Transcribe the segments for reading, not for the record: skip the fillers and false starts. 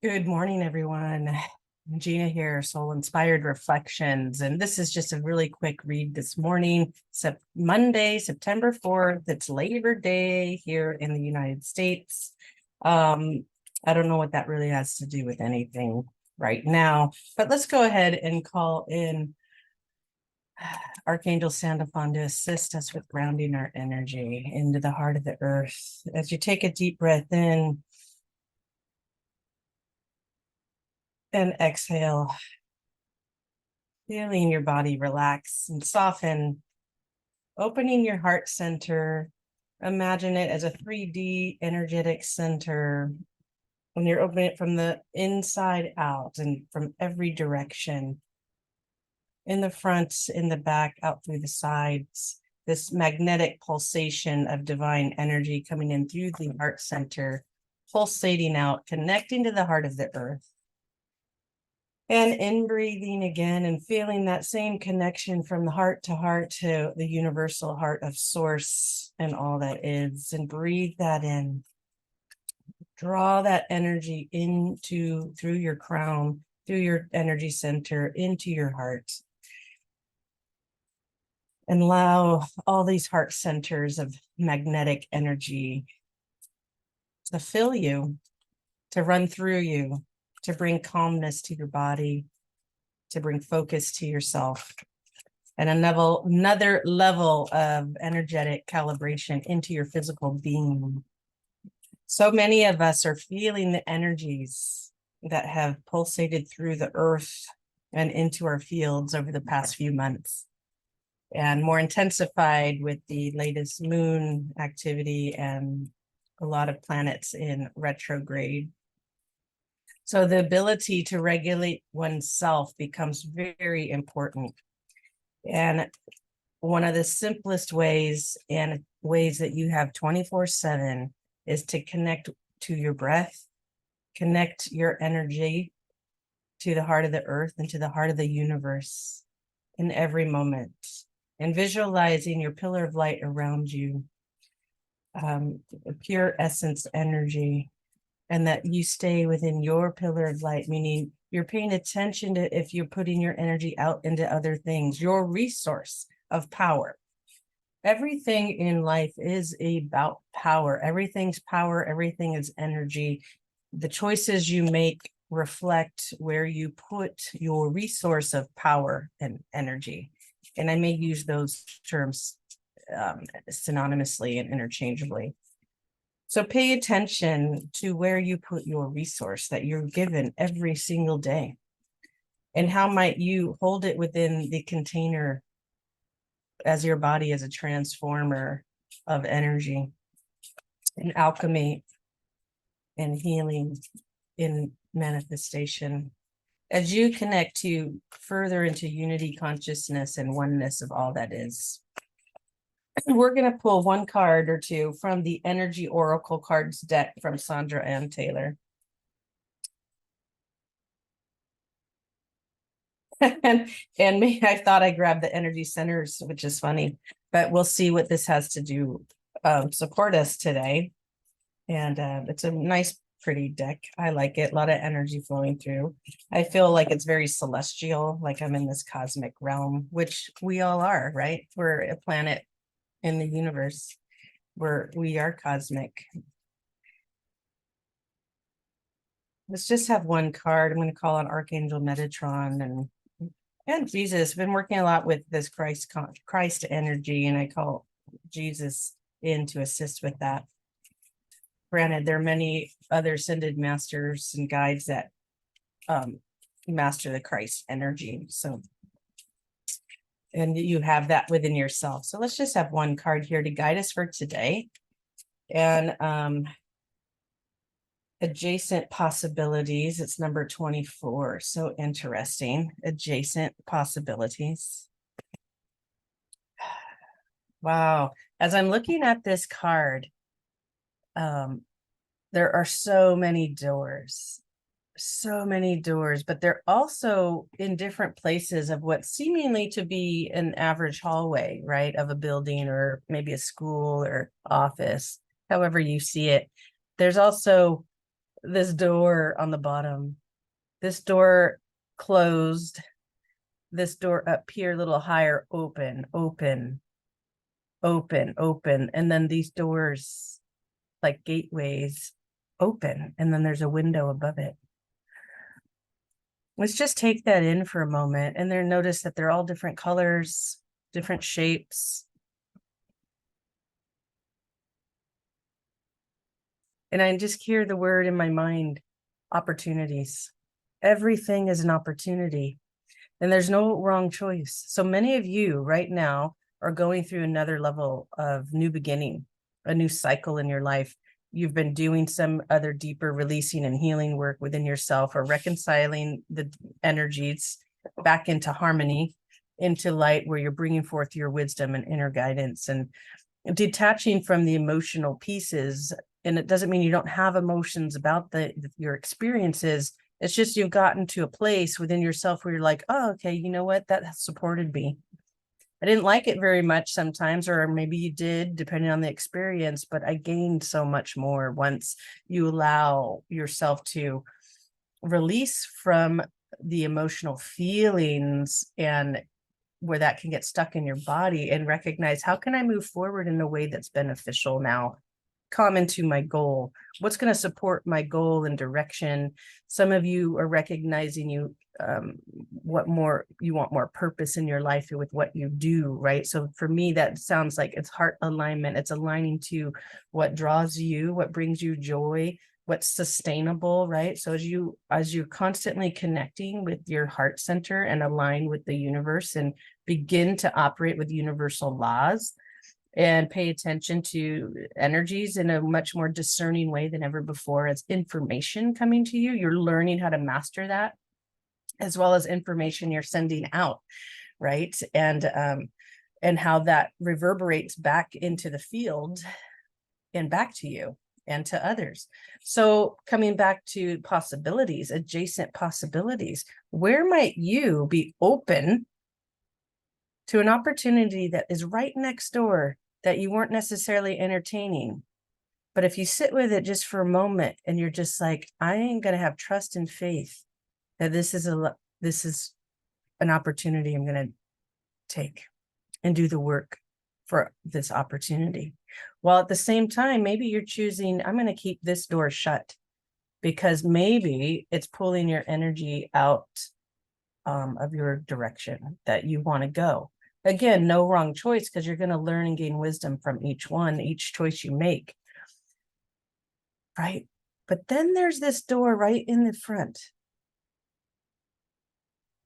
Good morning, everyone. Gina here, Soul Inspired Reflections. And this is just a really quick read this morning. Monday, September 4th. It's Labor Day here in the United States. I don't know what that really has to do with anything right now, but let's go ahead and call in Archangel Sandalphon to assist us with grounding our energy into the heart of the earth. As you take a deep breath in, and exhale, feeling your body relax and soften, opening your heart center. Imagine it as a 3D energetic center. When you're opening it from the inside out and from every direction, in the front, in the back, out through the sides, this magnetic pulsation of divine energy coming in through the heart center, pulsating out, connecting to the heart of the earth. And in breathing again and feeling that same connection from the heart to the universal heart of source and all that is, and breathe that in. Draw that energy through your crown, through your energy center, into your heart. And allow all these heart centers of magnetic energy to fill you, to run through you, to bring calmness to your body, to bring focus to yourself, and another level of energetic calibration into your physical being. So many of us are feeling the energies that have pulsated through the earth and into our fields over the past few months, and more intensified with the latest moon activity and a lot of planets in retrograde. So the ability to regulate oneself becomes very important. And one of the simplest ways and ways that you have 24/7 is to connect to your breath, connect your energy to the heart of the earth and to the heart of the universe in every moment, and visualizing your pillar of light around you, pure essence energy, and that you stay within your pillar of light, meaning you're paying attention to if you're putting your energy out into other things, your resource of power. Everything in life is about power. Everything's power. Everything is energy. The choices you make reflect where you put your resource of power and energy. And I may use those terms synonymously and interchangeably. So pay attention to where you put your resource that you're given every single day. And how might you hold it within the container as your body as a transformer of energy and alchemy and healing in manifestation. As you connect to further into unity consciousness and oneness of all that is. We're going to pull one card or two from the Energy Oracle cards deck from Sandra Ann Taylor. and me, I thought I grabbed the energy centers, which is funny, but we'll see what this has to do support us today. And it's a nice, pretty deck. I like it. A lot of energy flowing through. I feel like it's very celestial, like I'm in this cosmic realm, which we all are, right? We're a planet in the universe where we are cosmic. Let's just have one card. I'm going to call on Archangel Metatron and Jesus. I've been working a lot with this Christ energy, and I call Jesus in to assist with that. Granted, there are many other ascended masters and guides that master the Christ energy. So, and you have that within yourself. So let's just have one card here to guide us for today. And adjacent possibilities. It's number 24. So interesting. Adjacent possibilities. Wow. As I'm looking at this card, there are so many doors, but they're also in different places of what seemingly to be an average hallway, right? Of a building or maybe a school or office, however you see it. There's also this door on the bottom, this door closed, this door up here a little higher, open, open, open, open. And then these doors, like gateways, open. And then there's a window above it. Let's just take that in for a moment and then notice that they're all different colors, different shapes. And I just hear the word in my mind, opportunities. Everything is an opportunity, and there's no wrong choice. So many of you right now are going through another level of new beginning, a new cycle in your life. You've been doing some other deeper releasing and healing work within yourself, or reconciling the energies back into harmony, into light, where you're bringing forth your wisdom and inner guidance and detaching from the emotional pieces. And it doesn't mean you don't have emotions about your experiences. It's just you've gotten to a place within yourself where you're like, oh, okay, you know what? That supported me. I didn't like it very much sometimes, or maybe you did, depending on the experience, but I gained so much more once you allow yourself to release from the emotional feelings, and where that can get stuck in your body, and recognize, how can I move forward in a way that's beneficial now? Come into my goal. What's going to support my goal and direction? Some of you are recognizing what more you want, more purpose in your life with what you do, right? So for me, that sounds like it's heart alignment. It's aligning to what draws you, what brings you joy, what's sustainable, right? So as you're constantly connecting with your heart center and align with the universe and begin to operate with universal laws, and pay attention to energies in a much more discerning way than ever before. As information coming to you, you're learning how to master that, as well as information you're sending out, right? And how that reverberates back into the field and back to you and to others. So coming back to possibilities, adjacent possibilities, where might you be open to an opportunity that is right next door that you weren't necessarily entertaining? But if you sit with it just for a moment and you're just like, I ain't going to have trust and faith that this is an opportunity I'm going to take and do the work for this opportunity. While at the same time, maybe you're choosing, I'm going to keep this door shut because maybe it's pulling your energy out of your direction that you want to go. Again, no wrong choice, because you're going to learn and gain wisdom from each choice you make. Right? But then there's this door right in the front.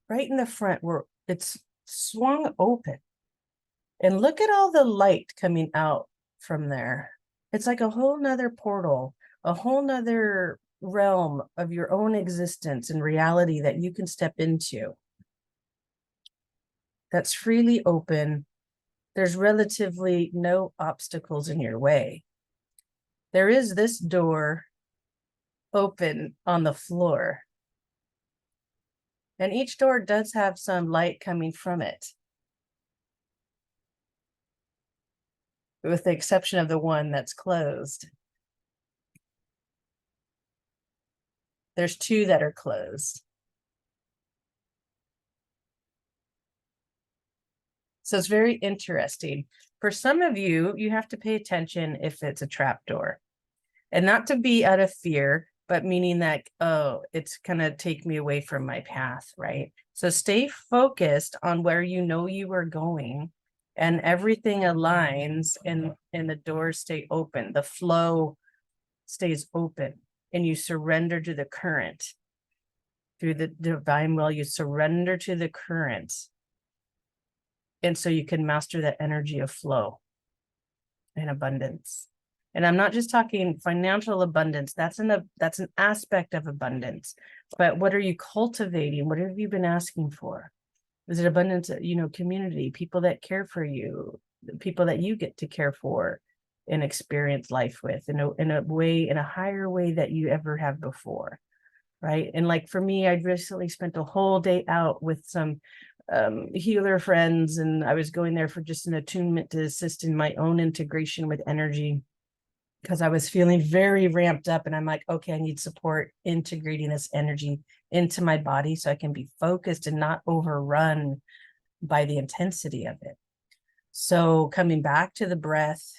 Right in the front where it's swung open. And look at all the light coming out from there. It's like a whole nother portal, a whole nother realm of your own existence and reality that you can step into. That's freely open. There's relatively no obstacles in your way. There is this door open on the floor. And each door does have some light coming from it, with the exception of the one that's closed. There's two that are closed. So it's very interesting. For some of you, you have to pay attention if it's a trap door. And not to be out of fear, but meaning that, oh, it's going to take me away from my path, right? So stay focused on where you know you are going, and everything aligns, and the doors stay open. The flow stays open, and you surrender to the current. Through the divine will, you surrender to the current. And so you can master that energy of flow and abundance. And I'm not just talking financial abundance. That's an aspect of abundance. But what are you cultivating? What have you been asking for? Is it abundance, community, people that care for you, people that you get to care for and experience life with in a higher way that you ever have before, right? And like for me, I'd recently spent a whole day out with some healer friends, and I was going there for just an attunement to assist in my own integration with energy. because I was feeling very ramped up, and I'm like, okay, I need support integrating this energy into my body so I can be focused and not overrun by the intensity of it. So coming back to the breath,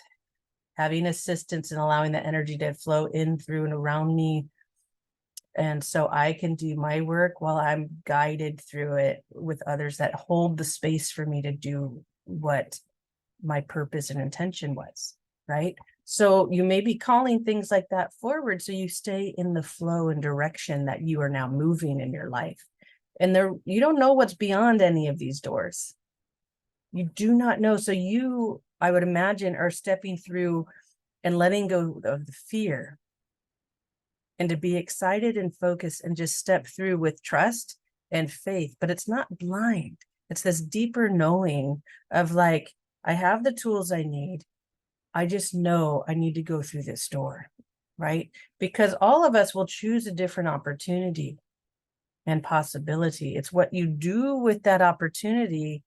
having assistance and allowing the energy to flow in, through, and around me. And so I can do my work while I'm guided through it with others that hold the space for me to do what my purpose and intention was, right? So you may be calling things like that forward so you stay in the flow and direction that you are now moving in your life. And there, you don't know what's beyond any of these doors. You do not know. So you, I would imagine, are stepping through and letting go of the fear, and to be excited and focused and just step through with trust and faith. But it's not blind. It's this deeper knowing of like, I have the tools I need. I just know I need to go through this door, right? Because all of us will choose a different opportunity and possibility. It's what you do with that opportunity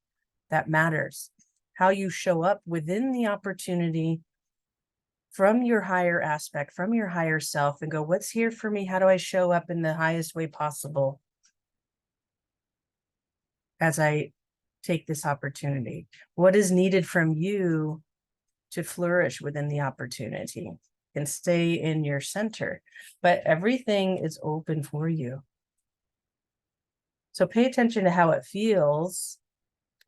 that matters. How you show up within the opportunity from your higher aspect, from your higher self, and go, what's here for me? How do I show up in the highest way possible as I take this opportunity? What is needed from you to flourish within the opportunity and stay in your center? But everything is open for you. So pay attention to how it feels.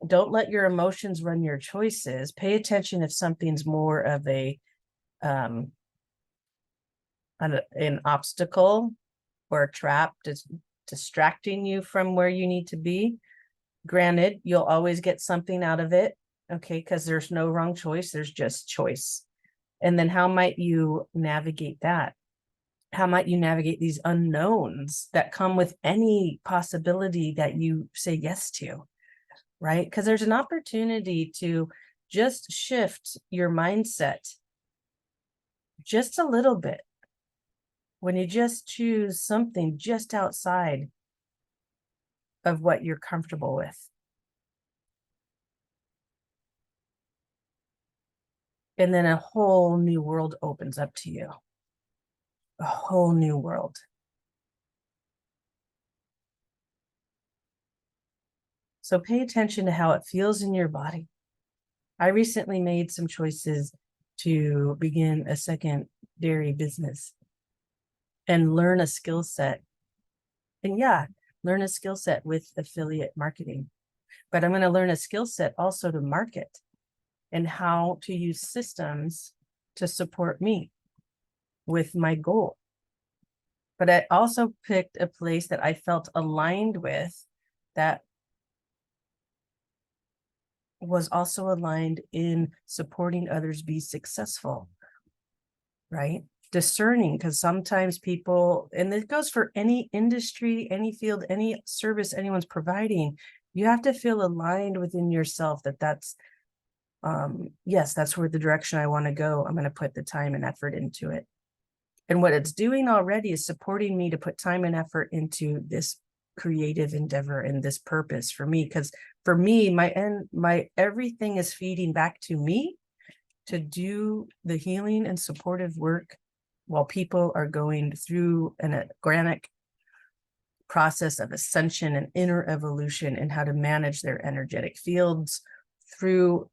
Don't let your emotions run your choices. Pay attention if something's more of an obstacle or a trap distracting you from where you need to be. Granted, you'll always get something out of it, okay, because there's no wrong choice, there's just choice. And then how might you navigate that? How might you navigate these unknowns that come with any possibility that you say yes to, right? Because there's an opportunity to just shift your mindset just a little bit when you just choose something just outside of what you're comfortable with. And then a whole new world opens up to you. A whole new world. So pay attention to how it feels in your body. I recently made some choices to begin a secondary business and learn a skill set. And yeah, learn a skill set with affiliate marketing. But I'm going to learn a skill set also to market and how to use systems to support me with my goal. But I also picked a place that I felt aligned with, that was also aligned in supporting others be successful, right? Discerning, because sometimes people, and it goes for any industry, any field, any service anyone's providing, you have to feel aligned within yourself that that's, yes, that's where the direction I want to go. I'm going to put the time and effort into it. And what it's doing already is supporting me to put time and effort into this creative endeavor and this purpose for me. Because for me, my everything is feeding back to me to do the healing and supportive work while people are going through an organic process of ascension and inner evolution, and how to manage their energetic fields through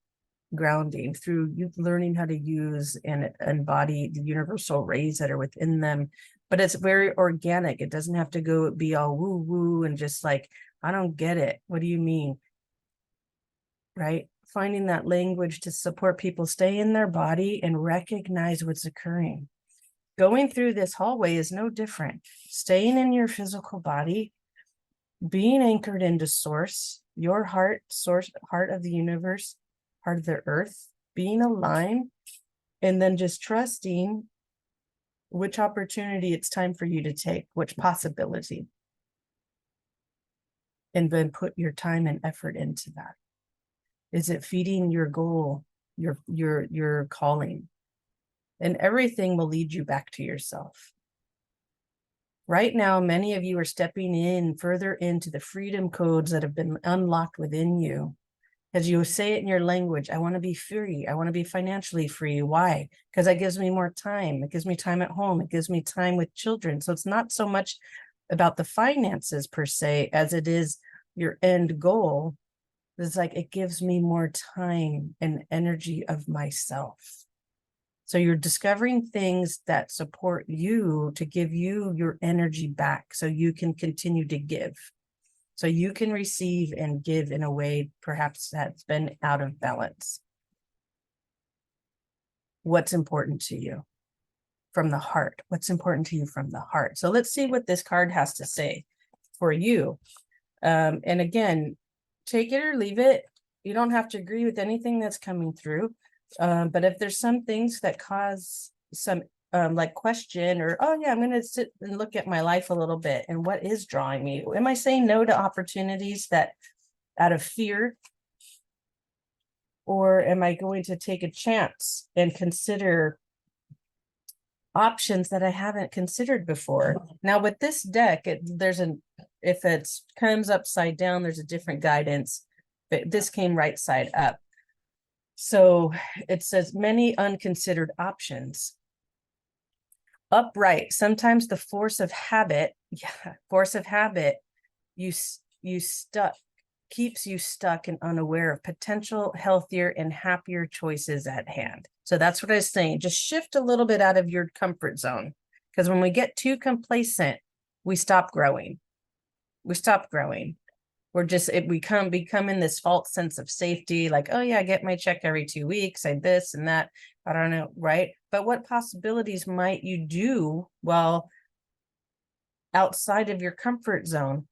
grounding, through you learning how to use and embody the universal rays that are within them. But it's very organic. It doesn't have to be all woo woo and just like, I don't get it. What do you mean? Right? Finding that language to support people stay in their body and recognize what's occurring. Going through this hallway is no different. Staying in your physical body, being anchored into source, your heart, source, heart of the universe, heart of the earth, being aligned, and then just trusting which opportunity it's time for you to take, which possibility, and then put your time and effort into that. Is it feeding your goal, your calling? And everything will lead you back to yourself. Right now, many of you are stepping in further into the freedom codes that have been unlocked within you. Because you say it in your language, I want to be free. I want to be financially free. Why? Because that gives me more time. It gives me time at home. It gives me time with children. So it's not so much about the finances per se, as it is your end goal. It's like, it gives me more time and energy of myself. So you're discovering things that support you to give you your energy back so you can continue to give. So you can receive and give in a way perhaps that's been out of balance. What's important to you from the heart? What's important to you from the heart? So let's see what this card has to say for you. And again, take it or leave it. You don't have to agree with anything that's coming through. But if there's some things that cause some like question, or, oh yeah, I'm going to sit and look at my life a little bit and what is drawing me. Am I saying no to opportunities that out of fear? Or am I going to take a chance and consider options that I haven't considered before? Now with this deck, if it comes upside down, there's a different guidance, but this came right side up. So it says many unconsidered options. Upright, sometimes the force of habit, keeps you stuck and unaware of potential healthier and happier choices at hand. So that's what I was saying. Just shift a little bit out of your comfort zone. Because when we get too complacent, we stop growing. We become in this false sense of safety, like, oh yeah, I get my check every 2 weeks, I this and that, I don't know, right? But what possibilities might you do while outside of your comfort zone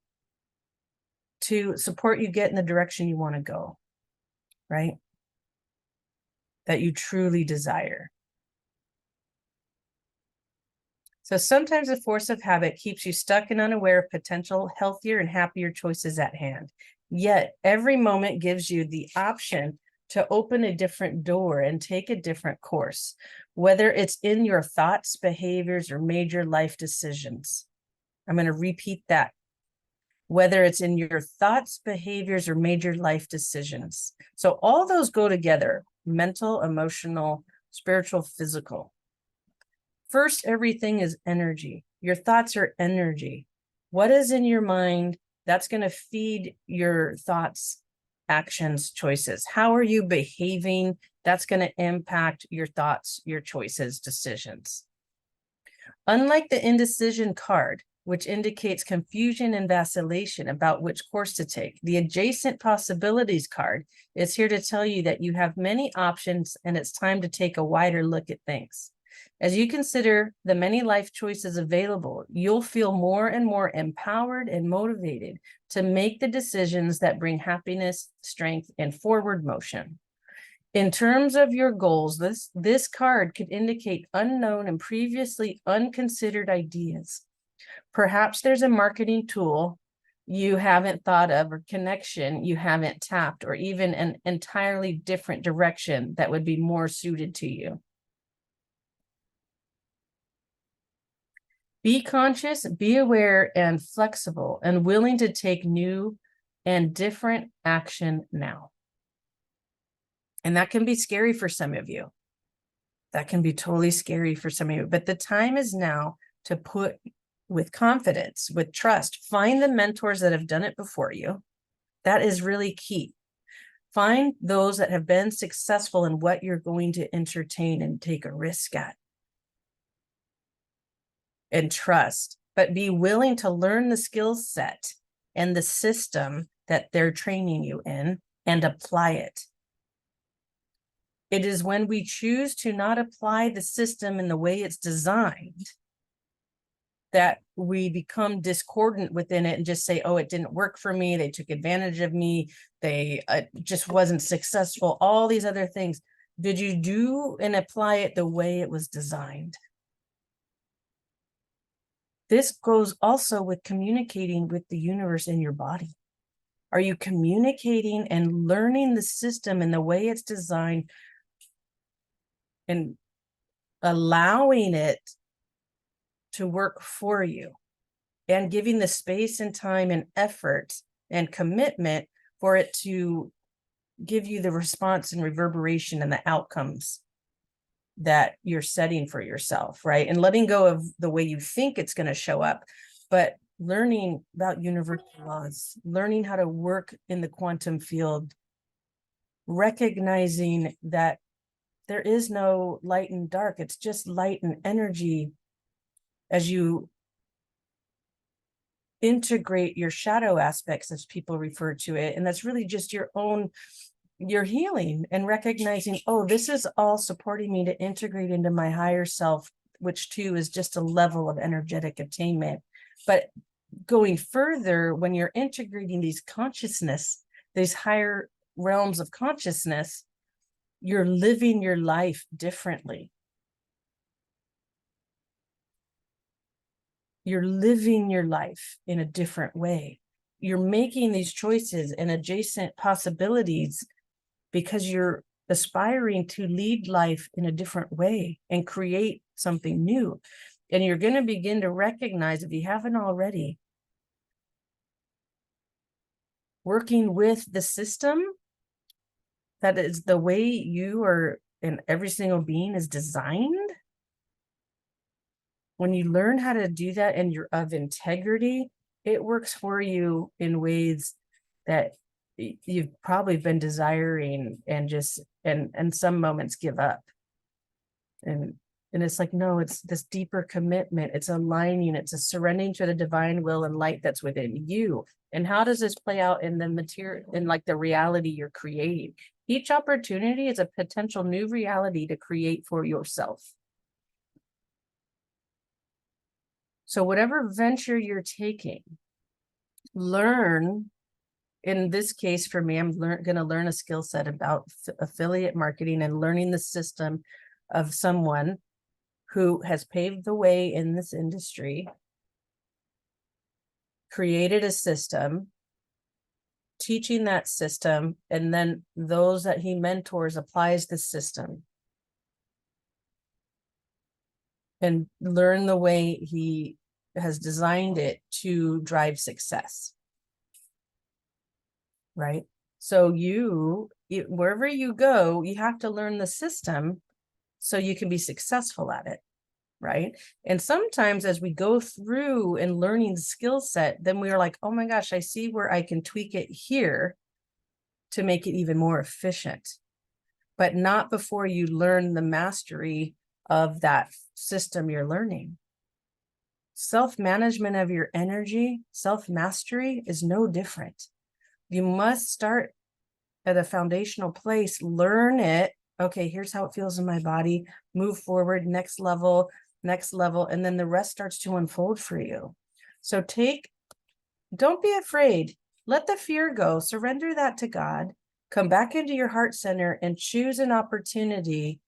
to support you get in the direction you want to go, right? That you truly desire. So sometimes the force of habit keeps you stuck and unaware of potential healthier and happier choices at hand. Yet every moment gives you the option to open a different door and take a different course, whether it's in your thoughts, behaviors, or major life decisions. I'm going to repeat that. Whether it's in your thoughts, behaviors, or major life decisions. So all those go together: mental, emotional, spiritual, physical. First, everything is energy. Your thoughts are energy. What is in your mind? That's going to feed your thoughts, actions, choices. How are you behaving? That's going to impact your thoughts, your choices, decisions. Unlike the indecision card, which indicates confusion and vacillation about which course to take, the adjacent possibilities card is here to tell you that you have many options and it's time to take a wider look at things. As you consider the many life choices available, you'll feel more and more empowered and motivated to make the decisions that bring happiness, strength, and forward motion. In terms of your goals, this card could indicate unknown and previously unconsidered ideas. Perhaps there's a marketing tool you haven't thought of, or connection you haven't tapped, or even an entirely different direction that would be more suited to you. Be conscious, be aware, and flexible, and willing to take new and different action now. And that can be scary for some of you. That can be totally scary for some of you. But the time is now to put with confidence, with trust. Find the mentors that have done it before you. That is really key. Find those that have been successful in what you're going to entertain and take a risk at. And trust, but be willing to learn the skill set and the system that they're training you in and apply it. It is when we choose to not apply the system in the way it's designed that we become discordant within it and just say, oh, it didn't work for me. They took advantage of me. They just wasn't successful. All these other things. Did you do and apply it the way it was designed? This goes also with communicating with the universe in your body. Are you communicating and learning the system and the way it's designed and allowing it to work for you and giving the space and time and effort and commitment for it to give you the response and reverberation and the outcomes that you're setting for yourself, right? And letting go of the way you think it's going to show up, but learning about universal laws, learning how to work in the quantum field, recognizing that there is no light and dark, it's just light and energy. As you integrate your shadow aspects, as people refer to it, and that's really just your healing, and recognizing, oh, this is all supporting me to integrate into my higher self, which too is just a level of energetic attainment. But going further, when you're integrating these consciousness, these higher realms of consciousness, you're living your life differently. You're living your life in a different way. You're making these choices and adjacent possibilities because you're aspiring to lead life in a different way and create something new. And you're going to begin to recognize, if you haven't already, working with the system that is the way you are, and every single being is designed. When you learn how to do that and you're of integrity, it works for you in ways that you've probably been desiring and just, and some moments give up. And it's like, no, it's this deeper commitment. It's aligning, it's a surrendering to the divine will and light that's within you. And how does this play out in the material, in like the reality you're creating? Each opportunity is a potential new reality to create for yourself. So whatever venture you're taking, learn. In this case, for me, I'm going to learn a skill set about affiliate marketing and learning the system of someone who has paved the way in this industry, created a system, teaching that system, and then those that he mentors applies the system and learn the way he has designed it to drive success. Right? So wherever you go, you have to learn the system so you can be successful at it. Right? And sometimes as we go through and learning the skill set, then we're like, oh my gosh, I see where I can tweak it here to make it even more efficient. But not before you learn the mastery of that system you're learning. Self-management of your energy, self-mastery is no different. You must start at a foundational place, learn it. Okay, here's how it feels in my body, move forward, next level, and then the rest starts to unfold for you. So don't be afraid. Let the fear go, surrender that to God, come back into your heart center and choose an opportunity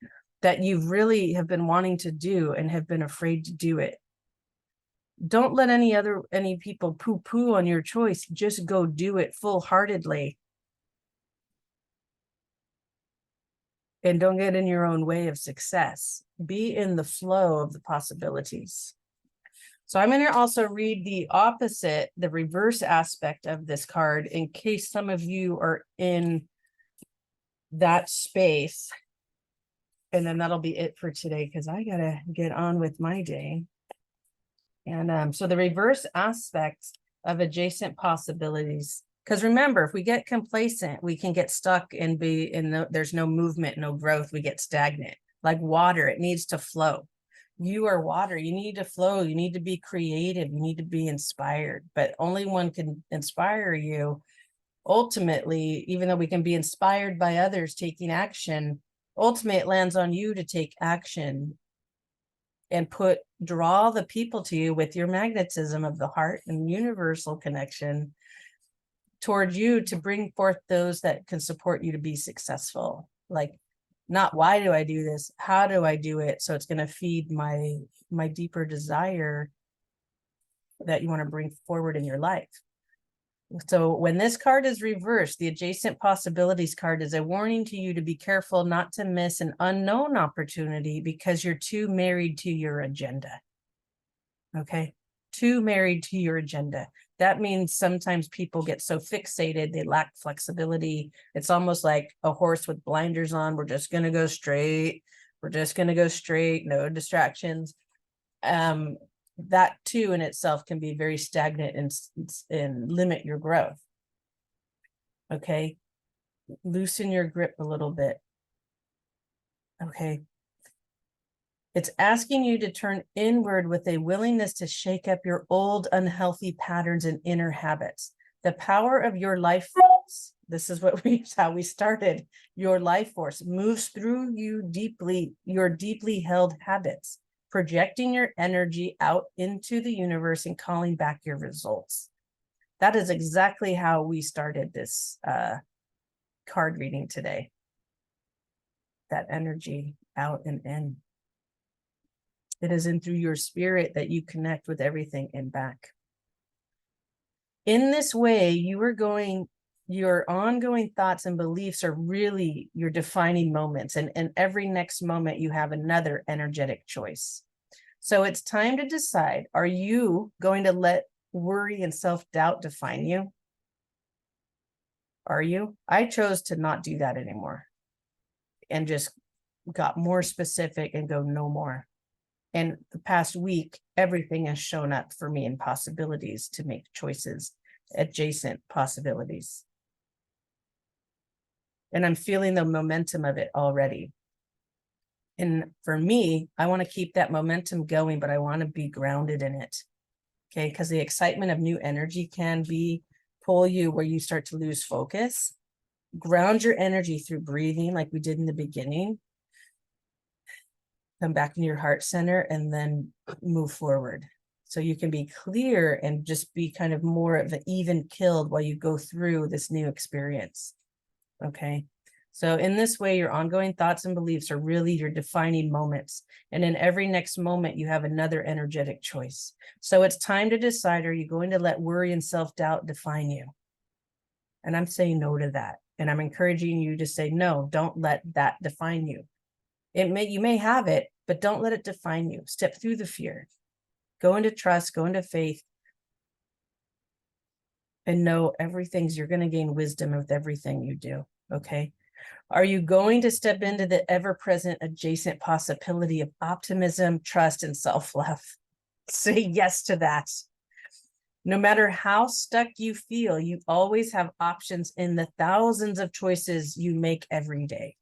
that you really have been wanting to do and have been afraid to do it. Don't let any people poo-poo on your choice. Just go do it full-heartedly. And don't get in your own way of success. Be in the flow of the possibilities. So I'm going to also read the opposite, the reverse aspect of this card, in case some of you are in that space. And then that'll be it for today, because I got to get on with my day. And so the reverse aspect of adjacent possibilities, because remember, if we get complacent, we can get stuck and there's no movement, no growth. We get stagnant. Like water, it needs to flow. You are water. You need to flow. You need to be creative. You need to be inspired. But only one can inspire you. Ultimately, even though we can be inspired by others taking action, ultimately it lands on you to take action and draw the people to you with your magnetism of the heart and universal connection toward you to bring forth those that can support you to be successful. Like, not why do I do this? How do I do it? So it's going to feed my deeper desire that you want to bring forward in your life. So when this card is reversed, the adjacent possibilities card is a warning to you to be careful not to miss an unknown opportunity because you're too married to your agenda. Okay, too married to your agenda. That means sometimes people get so fixated, they lack flexibility. It's almost like a horse with blinders on. We're just going to go straight. We're just going to go straight, no distractions. That too in itself can be very stagnant and limit your growth. Okay. Loosen your grip a little bit. Okay. It's asking you to turn inward with a willingness to shake up your old unhealthy patterns and inner habits. The power of your life force, this is how we started. Your life force moves through you deeply, your deeply held habits, projecting your energy out into the universe and calling back your results. That is exactly how we started this card reading today. That energy out and in. It is in through your spirit that you connect with everything and back. In this way, your ongoing thoughts and beliefs are really your defining moments. And every next moment you have another energetic choice. So it's time to decide, are you going to let worry and self-doubt define you? Are you? I chose to not do that anymore and just got more specific and go no more. And the past week, everything has shown up for me in possibilities to make choices, adjacent possibilities. And I'm feeling the momentum of it already. And for me, I want to keep that momentum going, but I want to be grounded in it. Okay, because the excitement of new energy can pull you where you start to lose focus. Ground your energy through breathing like we did in the beginning. Come back into your heart center and then move forward. So you can be clear and just be kind of more of an even killed while you go through this new experience. Okay. So in this way, your ongoing thoughts and beliefs are really your defining moments. And in every next moment, you have another energetic choice. So it's time to decide, are you going to let worry and self-doubt define you? And I'm saying no to that. And I'm encouraging you to say, no, don't let that define you. You may have it, but don't let it define you. Step through the fear. Go into trust, go into faith, and know you're going to gain wisdom with everything you do. Okay. Are you going to step into the ever-present adjacent possibility of optimism, trust, and self-love? Say yes to that. No matter how stuck you feel, you always have options in the thousands of choices you make every day.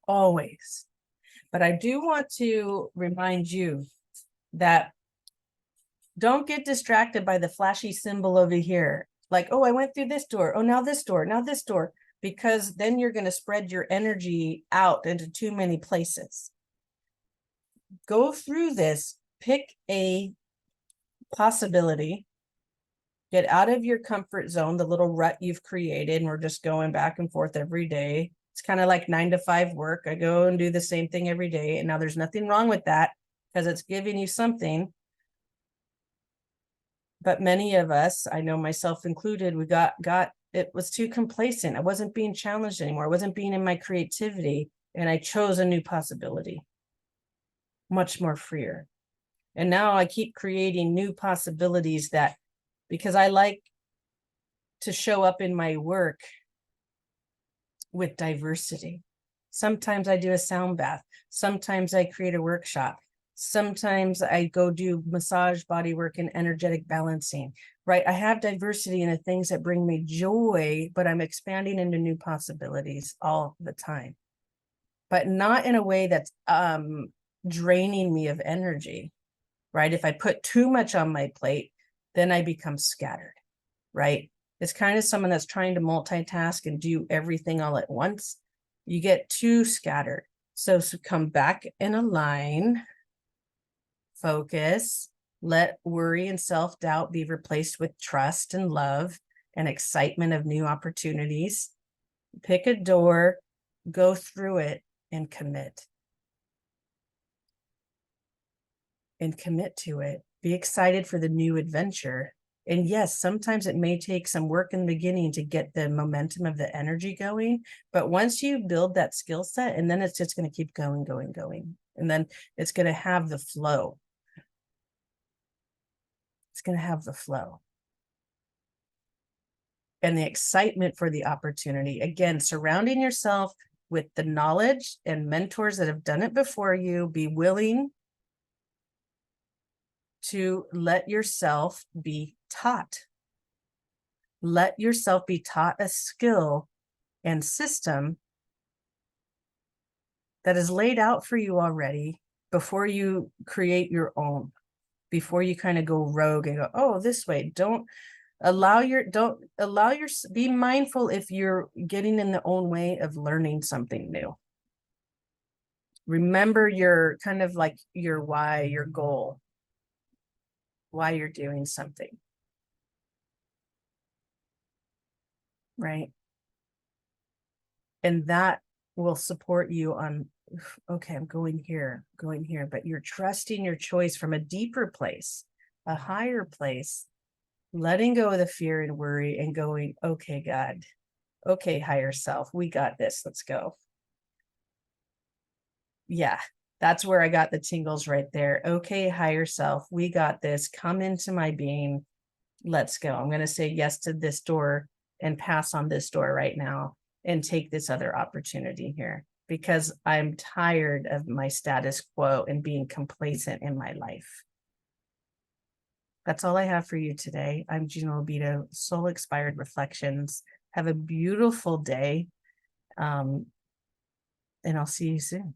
Always. But I do want to remind you that don't get distracted by the flashy symbol over here. Like, oh, I went through this door. Oh, now this door, now this door. Because then you're going to spread your energy out into too many places. Go through this, pick a possibility, get out of your comfort zone, the little rut you've created, and we're just going back and forth every day. It's kind of like 9 to 5 work. I go and do the same thing every day. And now there's nothing wrong with that because it's giving you something. But many of us, I know myself included, we it was too complacent. I wasn't being challenged anymore. I wasn't being in my creativity. And I chose a new possibility, much more freer. And now I keep creating new possibilities because I like to show up in my work with diversity. Sometimes I do a sound bath. Sometimes I create a workshop. Sometimes I go do massage, body work, and energetic balancing, right? I have diversity in the things that bring me joy, but I'm expanding into new possibilities all the time, but not in a way that's draining me of energy, right? If I put too much on my plate, then I become scattered, right? It's kind of someone that's trying to multitask and do everything all at once. You get too scattered. So come back and align. Focus, let worry and self-doubt be replaced with trust and love and excitement of new opportunities. Pick a door, go through it, and commit. And commit to it. Be excited for the new adventure. And yes, sometimes it may take some work in the beginning to get the momentum of the energy going. But once you build that skill set, and then it's just going to keep going. And then it's going to have the flow. it's going to have the flow. And the excitement for the opportunity. Again, surrounding yourself with the knowledge and mentors that have done it before you. Be willing to let yourself be taught. Let yourself be taught a skill and system that is laid out for you already before you create your own, before you kind of go rogue and go, oh, this way. Be mindful if you're getting in the own way of learning something new. Remember your kind of like your why, your goal, why you're doing something. Right? And that will support you on, okay, I'm going here, but you're trusting your choice from a deeper place, a higher place, letting go of the fear and worry and going, okay, God, okay, higher self, we got this, let's go. Yeah, that's where I got the tingles right there. Okay, higher self, we got this, come into my being, let's go. I'm going to say yes to this door and pass on this door right now and take this other opportunity here because I'm tired of my status quo and being complacent in my life. That's all I have for you today. I'm Gina Lobito, Soul Expired Reflections. Have a beautiful day. And I'll see you soon.